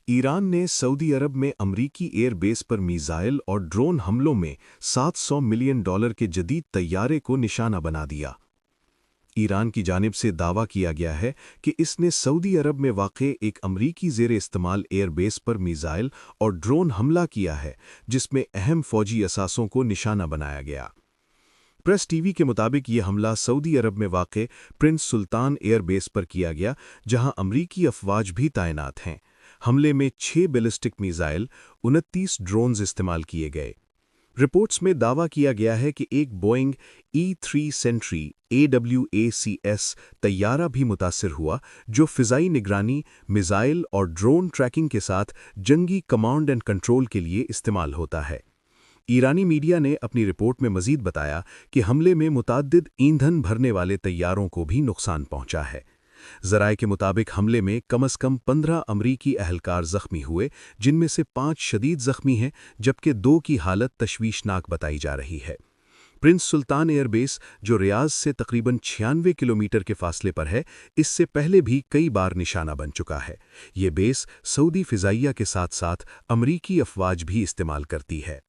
Iran ने Saudi अरब में अमरीकी एयर बेस पर मीज़ाइल और ड्रोन हमलों में $700 मिलियन के जदीद तैयारे को निशाना बना दिया। ईरान की जानिब से दावा किया गया है कि इसने सऊदी अरब में वाक़ एक अमरीकी ज़ेर इस्तेमाल एयर बेस पर मीज़ाइल और ड्रोन हमला किया है, जिसमें अहम फ़ौजी असासों को निशाना बनाया गया। प्रेस टीवी के मुताबिक ये हमला सऊदी अरब में वाक़ प्रिंस सुल्तान एयर बेस पर किया गया, जहां अमरीकी अफ़वाज भी तैनात हैं। हमले में 6 बैलिस्टिक मीज़ाइल, 29 ड्रोन्स इस्तेमाल किए गए। रिपोर्ट्स में दावा किया गया है कि एक बोइंग E-3 सेंट्री AWACS तैयारा भी मुतासिर हुआ, जो फ़िज़ाई निगरानी, मिज़ाइल और ड्रोन ट्रैकिंग के साथ जंगी कमांड एंड कंट्रोल के लिए इस्तेमाल होता है। ईरानी मीडिया ने अपनी रिपोर्ट में मज़ीद बताया कि हमले में मुताद्दिद ईंधन भरने वाले तैयारों को भी नुकसान पहुंचा है। ज़राए के मुताबिक हमले में कम से कम 15 अमरीकी अहलकार ज़ख्मी हुए, जिनमें से 5 शदीद ज़ख्मी हैं, जबकि 2 की हालत तशवीशनाक बताई जा रही है। प्रिंस सुल्तान एयरबेस, जो रियाज से तकरीबन 96 किलोमीटर के फासले पर है, इससे पहले भी कई बार निशाना बन चुका है। ये बेस सऊदी फ़िज़ाइया के साथ साथ अमरीकी अफ़वाज भी इस्तेमाल करती है।